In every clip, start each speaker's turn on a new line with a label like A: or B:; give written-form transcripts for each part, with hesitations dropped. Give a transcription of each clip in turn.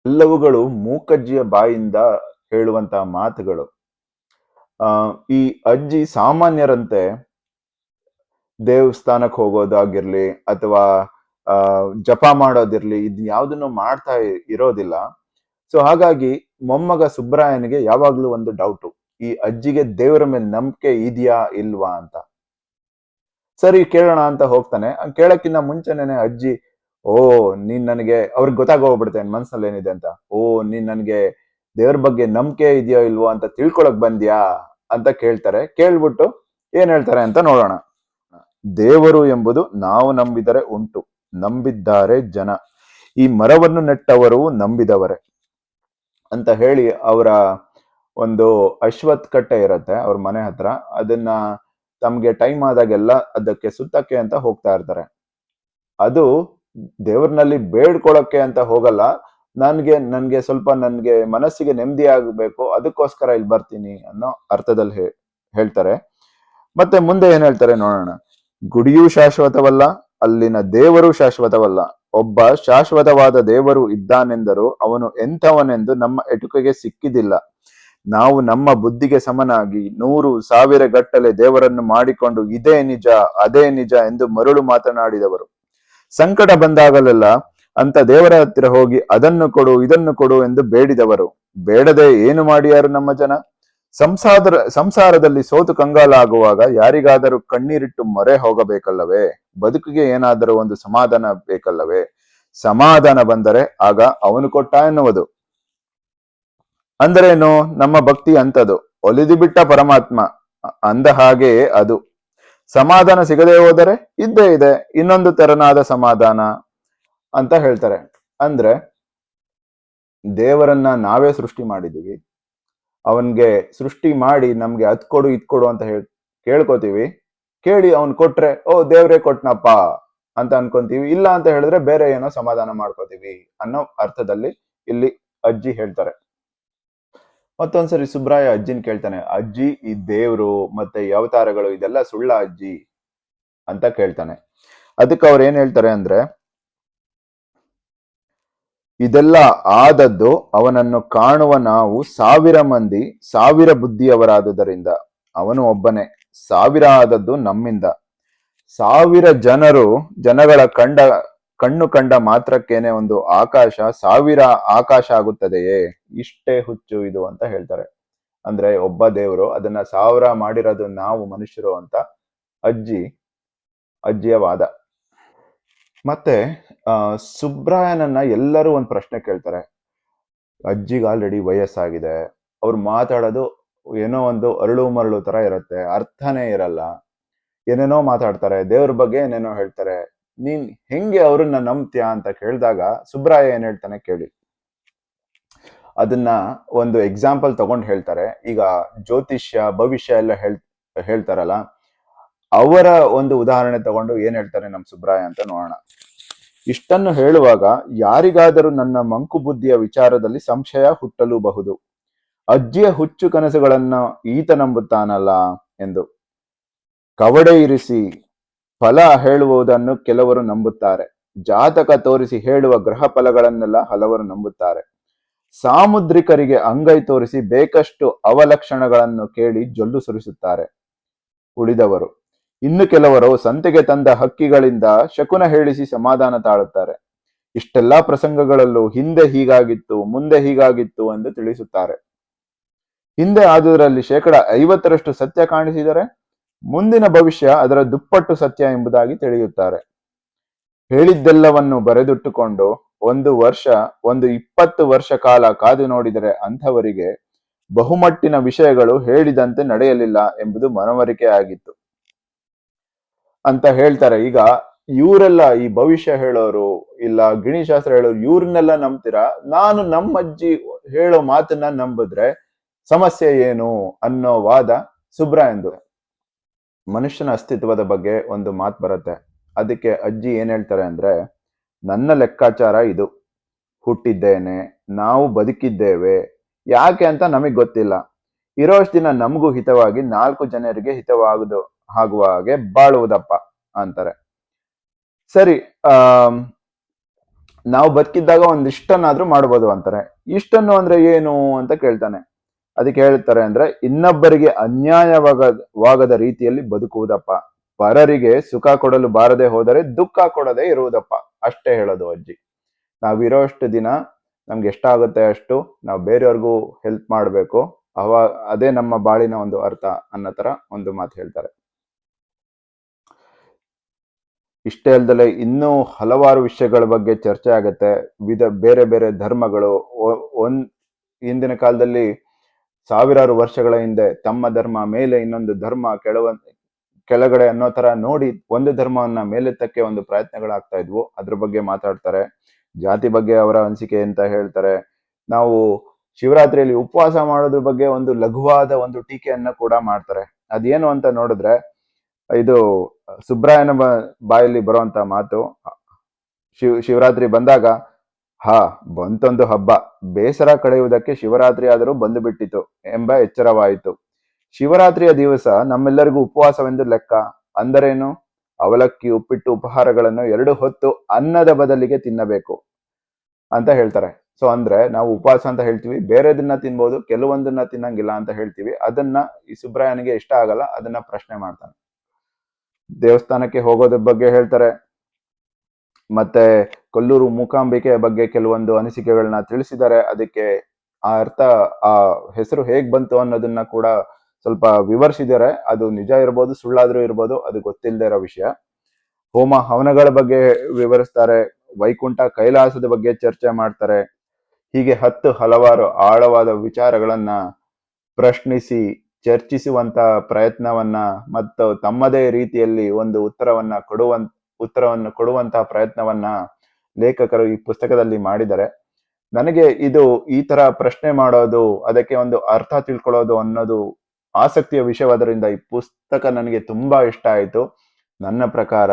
A: ಎಲ್ಲವುಗಳು ಮೂಕಜ್ಜಿಯ ಬಾಯಿಂದ ಹೇಳುವಂತಹ ಮಾತುಗಳು. ಈ ಅಜ್ಜಿ ಸಾಮಾನ್ಯರಂತೆ ದೇವಸ್ಥಾನಕ್ಕೆ ಹೋಗೋದಾಗಿರ್ಲಿ ಅಥವಾ ಜಪ ಮಾಡೋದಿರ್ಲಿ ಇದ್ ಯಾವ್ದನ್ನು ಮಾಡ್ತಾ ಇರೋದಿಲ್ಲ. ಸೊ ಹಾಗಾಗಿ ಮೊಮ್ಮಗ ಸುಬ್ರಾಯನಿಗೆ ಯಾವಾಗ್ಲೂ ಒಂದು ಡೌಟು, ಈ ಅಜ್ಜಿಗೆ ದೇವರ ಮೇಲೆ ನಂಬಿಕೆ ಇದೆಯಾ ಇಲ್ವಾ ಅಂತ. ಸರಿ ಕೇಳೋಣ ಅಂತ ಹೋಗ್ತಾನೆ. ಕೇಳಕ್ಕಿಂತ ಮುಂಚೆನೇನೆ ಅಜ್ಜಿ, ಓ ನೀನ್ ನನಗೆ, ಅವ್ರಿಗೆ ಗೊತ್ತಾಗೋಗ್ಬಿಡುತ್ತೆ ಮನ್ಸಲ್ಲಿ ಏನಿದೆ ಅಂತ. ಓ ನೀನ್ ನನ್ಗೆ ದೇವ್ರ ಬಗ್ಗೆ ನಂಬಿಕೆ ಇದೆಯೋ ಇಲ್ವೋ ಅಂತ ತಿಳ್ಕೊಳಕ್ ಬಂದ್ಯಾ ಅಂತ ಕೇಳ್ತಾರೆ. ಕೇಳ್ಬಿಟ್ಟು ಏನ್ ಹೇಳ್ತಾರೆ ಅಂತ ನೋಡೋಣ. ದೇವರು ಎಂಬುದು ನಾವು ನಂಬಿದರೆ ಉಂಟು, ನಂಬಿದ್ದಾರೆ ಜನ, ಈ ಮರವನ್ನು ನೆಟ್ಟವರು ನಂಬಿದವರೇ ಅಂತ ಹೇಳಿ ಅವರ ಒಂದು ಅಶ್ವತ್ಥ ಕಟ್ಟೆ ಇರತ್ತೆ ಅವ್ರ ಮನೆ ಹತ್ರ. ಅದನ್ನ ತಮ್ಗೆ ಟೈಮ್ ಆದಾಗೆಲ್ಲ ಅದಕ್ಕೆ ಸುತ್ತಕ್ಕೆ ಅಂತ ಹೋಗ್ತಾ ಇರ್ತಾರೆ. ಅದು ದೇವ್ರನಲ್ಲಿ ಬೇಡ್ಕೊಳಕ್ಕೆ ಅಂತ ಹೋಗಲ್ಲ, ನನ್ಗೆ ಸ್ವಲ್ಪ ನನ್ಗೆ ಮನಸ್ಸಿಗೆ ನೆಮ್ಮದಿ ಆಗ್ಬೇಕು ಅದಕ್ಕೋಸ್ಕರ ಇಲ್ಲಿ ಬರ್ತೀನಿ ಅನ್ನೋ ಅರ್ಥದಲ್ಲಿ ಹೇಳ್ತಾರೆ. ಮತ್ತೆ ಮುಂದೆ ಏನ್ ಹೇಳ್ತಾರೆ ನೋಡೋಣ. ಗುಡಿಯೂ ಶಾಶ್ವತವಲ್ಲ, ಅಲ್ಲಿನ ದೇವರು ಶಾಶ್ವತವಲ್ಲ. ಒಬ್ಬ ಶಾಶ್ವತವಾದ ದೇವರು ಇದ್ದಾನೆಂದರೂ ಅವನು ಎಂಥವನೆಂದು ನಮ್ಮ ಎಟುಕೆಗೆ ಸಿಕ್ಕಿದಿಲ್ಲ. ನಾವು ನಮ್ಮ ಬುದ್ಧಿಗೆ ಸಮನಾಗಿ 100,000 ಗಟ್ಟಲೆ ದೇವರನ್ನು ಮಾಡಿಕೊಂಡು ಇದೇ ನಿಜ ಅದೇ ನಿಜ ಎಂದು ಮರುಳು ಮಾತನಾಡಿದವರು. ಸಂಕಟ ಬಂದಾಗಲೆಲ್ಲ ಅಂತ ದೇವರ ಹತ್ತಿರ ಹೋಗಿ ಅದನ್ನು ಕೊಡು ಇದನ್ನು ಕೊಡು ಎಂದು ಬೇಡಿದವರು. ಬೇಡದೆ ಏನು ಮಾಡಿಯಾರು ನಮ್ಮ ಜನ? ಸಂಸಾರದಲ್ಲಿ ಸೋತು ಕಂಗಾಲಾಗುವಾಗ ಯಾರಿಗಾದರೂ ಕಣ್ಣೀರಿಟ್ಟು ಮೊರೆ ಹೋಗಬೇಕಲ್ಲವೇ? ಬದುಕಿಗೆ ಏನಾದರೂ ಒಂದು ಸಮಾಧಾನ ಬೇಕಲ್ಲವೇ? ಸಮಾಧಾನ ಬಂದರೆ ಆಗ ಅವನು ಕೊಟ್ಟ ಎನ್ನುವುದು. ಅಂದ್ರೇನು? ನಮ್ಮ ಭಕ್ತಿ ಅಂತದು, ಒಲಿದು ಬಿಟ್ಟ ಪರಮಾತ್ಮ ಅಂದ ಹಾಗೆಯೇ ಅದು. ಸಮಾಧಾನ ಸಿಗದೆ ಹೋದರೆ ಇದ್ದೇ ಇದೆ ಇನ್ನೊಂದು ತೆರನಾದ ಸಮಾಧಾನ ಅಂತ ಹೇಳ್ತಾರೆ. ಅಂದ್ರೆ ದೇವರನ್ನ ನಾವೇ ಸೃಷ್ಟಿ ಮಾಡಿದೀವಿ, ಅವನ್ಗೆ ಸೃಷ್ಟಿ ಮಾಡಿ ನಮ್ಗೆ ಅದ್ ಕೊಡು ಇದ್ ಕೊಡು ಅಂತ ಕೇಳ್ಕೊತೀವಿ. ಕೇಳಿ ಅವನ್ ಕೊಟ್ರೆ ಓ ದೇವ್ರೇ ಕೊಟ್ನಪ್ಪ ಅಂತ ಅನ್ಕೊಂತೀವಿ, ಇಲ್ಲ ಅಂತ ಹೇಳಿದ್ರೆ ಬೇರೆ ಏನೋ ಸಮಾಧಾನ ಮಾಡ್ಕೋತೀವಿ ಅನ್ನೋ ಅರ್ಥದಲ್ಲಿ ಇಲ್ಲಿ ಅಜ್ಜಿ ಹೇಳ್ತಾರೆ. ಮತ್ತೊಂದ್ಸರಿ ಸುಬ್ರಾಯ ಅಜ್ಜಿನ್ ಕೇಳ್ತಾನೆ, ಅಜ್ಜಿ ಈ ದೇವ್ರು ಮತ್ತೆ ಈ ಅವತಾರಗಳು ಇದೆಲ್ಲ ಸುಳ್ಳ ಅಜ್ಜಿ ಅಂತ ಕೇಳ್ತಾನೆ. ಅದಕ್ಕೆ ಅವ್ರು ಏನ್ ಹೇಳ್ತಾರೆ ಅಂದ್ರೆ, ಇದೆಲ್ಲ ಆದದ್ದು ಅವನನ್ನು ಕಾಣುವ ನಾವು 1000 ಮಂದಿ 1000 ಬುದ್ಧಿಯವರಾದುದರಿಂದ. ಅವನು ಒಬ್ಬನೇ, 1000 ಆದದ್ದು ನಮ್ಮಿಂದ. 1000 ಜನಗಳ ಕಣ್ಣು ಕಂಡ ಮಾತ್ರಕ್ಕೇನೆ ಒಂದು ಆಕಾಶ 1000 ಆಕಾಶ ಆಗುತ್ತದೆಯೇ? ಇಷ್ಟೇ ಹುಚ್ಚು ಇದು ಅಂತ ಹೇಳ್ತಾರೆ. ಅಂದ್ರೆ ಒಬ್ಬ ದೇವರು, ಅದನ್ನ 1000 ಮಾಡಿರೋದು ನಾವು ಮನುಷ್ಯರು ಅಂತ ಅಜ್ಜಿಯ ವಾದ. ಮತ್ತೆ ಸುಬ್ರಾಯನನ್ನ ಎಲ್ಲರೂ ಒಂದ್ ಪ್ರಶ್ನೆ ಕೇಳ್ತಾರೆ. ಅಜ್ಜಿಗೆ ಆಲ್ರೆಡಿ ವಯಸ್ಸಾಗಿದೆ, ಅವ್ರು ಮಾತಾಡೋದು ಏನೋ ಒಂದು ಅರಳು ಮರಳು ತರ ಇರುತ್ತೆ, ಅರ್ಥನೇ ಇರಲ್ಲ, ಏನೇನೋ ಮಾತಾಡ್ತಾರೆ, ದೇವ್ರ ಬಗ್ಗೆ ಏನೇನೋ ಹೇಳ್ತಾರೆ, ನೀನ್ ಹೆಂಗೆ ಅವ್ರನ್ನ ನಂಬ್ತೀಯ ಅಂತ ಕೇಳಿದಾಗ ಸುಬ್ರಾಯ ಏನ್ ಹೇಳ್ತಾನೆ ಕೇಳಿ. ಅದನ್ನ ಒಂದು ಎಕ್ಸಾಂಪಲ್ ತಗೊಂಡು ಹೇಳ್ತಾರೆ. ಈಗ ಜ್ಯೋತಿಷ್ಯ ಭವಿಷ್ಯ ಎಲ್ಲ ಹೇಳ್ತಾರಲ್ಲ, ಅವರ ಒಂದು ಉದಾಹರಣೆ ತಗೊಂಡು ಏನ್ ಹೇಳ್ತಾರೆ ನಮ್ ಸುಬ್ರಾಯ ಅಂತ ನೋಡೋಣ. ಇಷ್ಟನ್ನು ಹೇಳುವಾಗ ಯಾರಿಗಾದರೂ ನನ್ನ ಮಂಕು ಬುದ್ಧಿಯ ವಿಚಾರದಲ್ಲಿ ಸಂಶಯ ಹುಟ್ಟಲೂಬಹುದು. ಅಜ್ಜಿಯ ಹುಚ್ಚು ಕನಸುಗಳನ್ನ ಈತ ನಂಬುತ್ತಾನಲ್ಲ ಎಂದು. ಕವಡೆ ಇರಿಸಿ ಫಲ ಹೇಳುವುದನ್ನು ಕೆಲವರು ನಂಬುತ್ತಾರೆ. ಜಾತಕ ತೋರಿಸಿ ಹೇಳುವ ಗ್ರಹ ಫಲಗಳನ್ನೆಲ್ಲ ಹಲವರು ನಂಬುತ್ತಾರೆ. ಸಾಮುದ್ರಿಕರಿಗೆ ಅಂಗೈ ತೋರಿಸಿ ಬೇಕಷ್ಟು ಅವಲಕ್ಷಣಗಳನ್ನು ಕೇಳಿ ಜೊಲ್ಲು ಸುರಿಸುತ್ತಾರೆ ಉಳಿದವರು. ಇನ್ನು ಕೆಲವರು ಸಂತೆಗೆ ತಂದ ಹಕ್ಕಿಗಳಿಂದ ಶಕುನ ಹೇಳಿಸಿ ಸಮಾಧಾನ ತಾಳುತ್ತಾರೆ. ಇಷ್ಟೆಲ್ಲಾ ಪ್ರಸಂಗಗಳಲ್ಲೂ ಹಿಂದೆ ಹೀಗಾಗಿತ್ತು ಮುಂದೆ ಹೀಗಾಗಿತ್ತು ಎಂದು ತಿಳಿಸುತ್ತಾರೆ. ಹಿಂದೆ ಆದುದರಲ್ಲಿ 50% ಸತ್ಯ ಕಾಣಿಸಿದರೆ ಮುಂದಿನ ಭವಿಷ್ಯ ಅದರ ದುಪ್ಪಟ್ಟು ಸತ್ಯ ಎಂಬುದಾಗಿ ತಿಳಿಯುತ್ತಾರೆ. ಹೇಳಿದ್ದೆಲ್ಲವನ್ನು ಬರೆದಿಟ್ಟುಕೊಂಡು 1 ವರ್ಷ 20 ವರ್ಷ ಕಾಲ ಕಾದು ನೋಡಿದರೆ ಅಂಥವರಿಗೆ ಬಹುಮಟ್ಟಿನ ವಿಷಯಗಳು ಹೇಳಿದಂತೆ ನಡೆಯಲಿಲ್ಲ ಎಂಬುದು ಮನವರಿಕೆ ಆಗಿತ್ತು ಅಂತ ಹೇಳ್ತಾರೆ. ಈಗ ಇವರೆಲ್ಲ ಈ ಭವಿಷ್ಯ ಹೇಳೋರು ಇಲ್ಲ ಗಿಣಿಶಾಸ್ತ್ರ ಹೇಳೋರು ಇವ್ರನ್ನೆಲ್ಲ ನಂಬ್ತೀರಾ? ನಾನು ನಮ್ಮ ಅಜ್ಜಿ ಹೇಳೋ ಮಾತನ್ನ ನಂಬಿದ್ರೆ ಸಮಸ್ಯೆ ಏನು ಅನ್ನೋ ವಾದ ಸುಬ್ರಾಯಂದು. ಮನುಷ್ಯನ ಅಸ್ತಿತ್ವದ ಬಗ್ಗೆ ಒಂದು ಮಾತು ಬರುತ್ತೆ. ಅದಕ್ಕೆ ಅಜ್ಜಿ ಏನ್ ಹೇಳ್ತಾರೆ ಅಂದ್ರೆ, ನನ್ನ ಲೆಕ್ಕಾಚಾರ ಇದು, ಹುಟ್ಟಿದ್ದೇನೆ, ನಾವು ಬದುಕಿದ್ದೇವೆ, ಯಾಕೆ ಅಂತ ನಮಗ್ ಗೊತ್ತಿಲ್ಲ, ಇರೋಷ್ಟು ದಿನ ನಮಗೂ ಹಿತವಾಗಿ 4 ಜನರಿಗೆ ಆಗುವ ಹಾಗೆ ಬಾಳುವುದಪ್ಪ ಅಂತಾರೆ. ಸರಿ, ನಾವು ಬದುಕಿದ್ದಾಗ ಒಂದಿಷ್ಟನ್ನಾದ್ರೂ ಮಾಡ್ಬೋದು ಅಂತಾರೆ. ಇಷ್ಟನ್ನು ಅಂದ್ರೆ ಏನು ಅಂತ ಕೇಳ್ತಾನೆ. ಅದಕ್ಕೆ ಹೇಳ್ತಾರೆ ಅಂದ್ರೆ, ಇನ್ನೊಬ್ಬರಿಗೆ ವಾಗದ ರೀತಿಯಲ್ಲಿ ಬದುಕುವುದಪ್ಪ. ಪರರಿಗೆ ಸುಖ ಕೊಡಲು ಬಾರದೆ ಹೋದರೆ ದುಃಖ ಕೊಡದೆ ಇರುವುದಪ್ಪ. ಅಷ್ಟೇ ಹೇಳೋದು ಅಜ್ಜಿ. ನಾವಿರೋಷ್ಟು ದಿನ ನಮ್ಗೆ ಎಷ್ಟಾಗುತ್ತೆ ಅಷ್ಟು ನಾವು ಬೇರೆಯವ್ರಿಗೂ ಹೆಲ್ಪ್ ಮಾಡಬೇಕು. ಅದೇ ನಮ್ಮ ಬಾಳಿನ ಒಂದು ಅರ್ಥ ಅನ್ನೋ ತರ ಒಂದು ಮಾತು ಹೇಳ್ತಾರೆ. ಇಷ್ಟೇ ಅಲ್ದಲೆ ಇನ್ನೂ ಹಲವಾರು ವಿಷಯಗಳ ಬಗ್ಗೆ ಚರ್ಚೆ ಆಗತ್ತೆ. ಬೇರೆ ಬೇರೆ ಧರ್ಮಗಳು ಹಿಂದಿನ ಕಾಲದಲ್ಲಿ ಸಾವಿರಾರು ವರ್ಷಗಳ ಹಿಂದೆ ತಮ್ಮ ಧರ್ಮ ಮೇಲೆ ಇನ್ನೊಂದು ಧರ್ಮ ಕೆಳಗಡೆ ಅನ್ನೋ ತರ ನೋಡಿ ಒಂದು ಧರ್ಮವನ್ನ ಮೇಲೆತ್ತಕ್ಕೆ ಒಂದು ಪ್ರಯತ್ನಗಳಾಗ್ತಾ ಇದ್ವು. ಅದ್ರ ಬಗ್ಗೆ ಮಾತಾಡ್ತಾರೆ. ಜಾತಿ ಬಗ್ಗೆ ಅವರ ಅನಿಸಿಕೆ ಅಂತ ಹೇಳ್ತಾರೆ. ನಾವು ಶಿವರಾತ್ರಿಯಲ್ಲಿ ಉಪವಾಸ ಮಾಡೋದ್ರ ಬಗ್ಗೆ ಒಂದು ಲಘುವಾದ ಒಂದು ಟೀಕೆಯನ್ನ ಕೂಡ ಮಾಡ್ತಾರೆ. ಅದೇನು ಅಂತ ನೋಡಿದ್ರೆ, ಇದು ಸುಬ್ರಾಯನ ಬಾಯಲ್ಲಿ ಬರುವಂತ ಮಾತು, ಶಿವರಾತ್ರಿ ಬಂದಾಗ ಬಂತೊಂದು ಹಬ್ಬ, ಬೇಸರ ಕಳೆಯುವುದಕ್ಕೆ ಶಿವರಾತ್ರಿ ಆದರೂ ಬಂದು ಬಿಟ್ಟಿತು ಎಂಬ ಎಚ್ಚರವಾಯಿತು. ಶಿವರಾತ್ರಿಯ ದಿವಸ ನಮ್ಮೆಲ್ಲರಿಗೂ ಉಪವಾಸವೆಂದು ಲೆಕ್ಕ. ಅಂದರೇನು? ಅವಲಕ್ಕಿ, ಉಪ್ಪಿಟ್ಟು, ಉಪಹಾರಗಳನ್ನು 2 ಹೊತ್ತು ಅನ್ನದ ಬದಲಿಗೆ ತಿನ್ನಬೇಕು ಅಂತ ಹೇಳ್ತಾರೆ. ಸೊ ಅಂದ್ರೆ ನಾವು ಉಪವಾಸ ಅಂತ ಹೇಳ್ತೀವಿ, ಬೇರೆದನ್ನ ತಿನ್ಬೋದು, ಕೆಲವೊಂದನ್ನ ತಿನ್ನಂಗಿಲ್ಲ ಅಂತ ಹೇಳ್ತೀವಿ. ಅದನ್ನ ಈ ಸುಬ್ರಾಯನಿಗೆ ಇಷ್ಟ ಆಗಲ್ಲ, ಅದನ್ನ ಪ್ರಶ್ನೆ ಮಾಡ್ತಾನೆ. ದೇವಸ್ಥಾನಕ್ಕೆ ಹೋಗೋದ್ರ ಬಗ್ಗೆ ಹೇಳ್ತಾರೆ. ಮತ್ತೆ ಕೊಲ್ಲೂರು ಮೂಕಾಂಬಿಕೆಯ ಬಗ್ಗೆ ಕೆಲವೊಂದು ಅನಿಸಿಕೆಗಳನ್ನ ತಿಳಿಸಿದ್ದಾರೆ. ಅದಕ್ಕೆ ಆ ಹೆಸರು ಹೇಗ್ ಬಂತು ಅನ್ನೋದನ್ನ ಕೂಡ ಸ್ವಲ್ಪ ವಿವರಿಸಿದ್ದಾರೆ. ಅದು ನಿಜ ಇರ್ಬೋದು, ಸುಳ್ಳಾದ್ರೂ ಇರ್ಬೋದು, ಅದು ಗೊತ್ತಿಲ್ಲದೆ ಇರೋ ವಿಷಯ. ಹೋಮ ಹವನಗಳ ಬಗ್ಗೆ ವಿವರಿಸ್ತಾರೆ. ವೈಕುಂಠ, ಕೈಲಾಸದ ಬಗ್ಗೆ ಚರ್ಚೆ ಮಾಡ್ತಾರೆ. ಹೀಗೆ ಹಲವಾರು ಆಳವಾದ ವಿಚಾರಗಳನ್ನ ಪ್ರಶ್ನಿಸಿ ಚರ್ಚಿಸುವಂತ ಪ್ರಯತ್ನವನ್ನ ಮತ್ತು ತಮ್ಮದೇ ರೀತಿಯಲ್ಲಿ ಒಂದು ಉತ್ತರವನ್ನು ಕೊಡುವಂತಹ ಪ್ರಯತ್ನವನ್ನ ಲೇಖಕರು ಈ ಪುಸ್ತಕದಲ್ಲಿ ಮಾಡಿದ್ದಾರೆ. ನನಗೆ ಇದು ಈ ತರ ಪ್ರಶ್ನೆ ಮಾಡೋದು, ಅದಕ್ಕೆ ಒಂದು ಅರ್ಥ ತಿಳ್ಕೊಳ್ಳೋದು ಅನ್ನೋದು ಆಸಕ್ತಿಯ ವಿಷಯವಾದ್ರಿಂದ ಈ ಪುಸ್ತಕ ನನಗೆ ತುಂಬಾ ಇಷ್ಟ ಆಯಿತು. ನನ್ನ ಪ್ರಕಾರ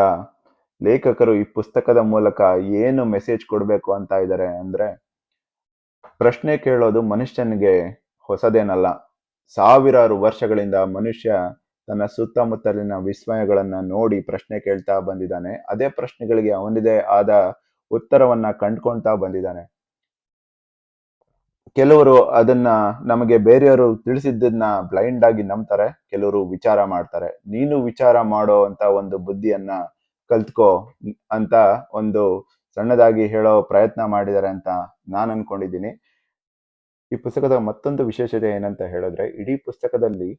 A: ಲೇಖಕರು ಈ ಪುಸ್ತಕದ ಮೂಲಕ ಏನು ಮೆಸೇಜ್ ಕೊಡ್ಬೇಕು ಅಂತ ಇದ್ದಾರೆ ಅಂದ್ರೆ, ಪ್ರಶ್ನೆ ಕೇಳೋದು ಮನುಷ್ಯನಿಗೆ ಹೊಸದೇನಲ್ಲ. ಸಾವಿರಾರು ವರ್ಷಗಳಿಂದ ಮನುಷ್ಯ ತನ್ನ ಸುತ್ತಮುತ್ತಲಿನ ವಿಸ್ಮಯಗಳನ್ನ ನೋಡಿ ಪ್ರಶ್ನೆ ಕೇಳ್ತಾ ಬಂದಿದ್ದಾನೆ. ಅದೇ ಪ್ರಶ್ನೆಗಳಿಗೆ ಅವನಿದೇ ಆದ ಉತ್ತರವನ್ನ ಕಂಡ್ಕೊಳ್ತಾ ಬಂದಿದ್ದಾನೆ. ಕೆಲವರು ಅದನ್ನ ನಮಗೆ ಬೇರೆಯವರು ತಿಳಿಸಿದ್ದನ್ನ ಬ್ಲೈಂಡ್ ಆಗಿ ನಂಬ್ತಾರೆ, ಕೆಲವರು ವಿಚಾರ ಮಾಡ್ತಾರೆ. ನೀನು ವಿಚಾರ ಮಾಡೋ ಅಂತ ಒಂದು ಬುದ್ಧಿಯನ್ನ ಕಲ್ತ್ಕೋ ಅಂತ ಒಂದು ಸಣ್ಣದಾಗಿ ಹೇಳೋ ಪ್ರಯತ್ನ ಮಾಡಿದ್ದಾರೆ ಅಂತ ನಾನು ಅನ್ಕೊಂಡಿದ್ದೀನಿ. ಈ ಪುಸ್ತಕದ ಮತ್ತೊಂದು ವಿಶೇಷತೆ ಏನಂತ ಹೇಳಿದ್ರೆ, ಇಡೀ ಪುಸ್ತಕದಲ್ಲಿ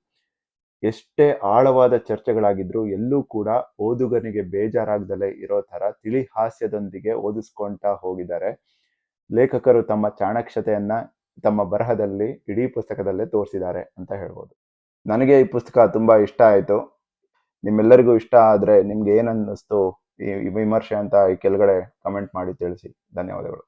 A: ಎಷ್ಟೇ ಆಳವಾದ ಚರ್ಚೆಗಳಾಗಿದ್ರು ಎಲ್ಲೂ ಕೂಡ ಓದುಗನಿಗೆ ಬೇಜಾರಾಗ್ದಲೇ ಇರೋ ತರ ತಿಳಿ ಹಾಸ್ಯದೊಂದಿಗೆ ಓದಿಸ್ಕೊಂತಾ ಹೋಗಿದ್ದಾರೆ. ಲೇಖಕರು ತಮ್ಮ ಚಾಣಾಕ್ಷತೆಯನ್ನ ತಮ್ಮ ಬರಹದಲ್ಲಿ ಇಡೀ ಪುಸ್ತಕದಲ್ಲೇ ತೋರಿಸಿದ್ದಾರೆ ಅಂತ ಹೇಳ್ಬೋದು. ನನಗೆ ಈ ಪುಸ್ತಕ ತುಂಬಾ ಇಷ್ಟ ಆಯ್ತು. ನಿಮ್ಮೆಲ್ಲರಿಗೂ ಇಷ್ಟ ಆದ್ರೆ ನಿಮ್ಗೆ ಏನನ್ನಿಸ್ತು ಈ ವಿಮರ್ಶೆ ಅಂತ ಈ ಕೆಳಗಡೆ ಕಮೆಂಟ್ ಮಾಡಿ ತಿಳಿಸಿ. ಧನ್ಯವಾದಗಳು.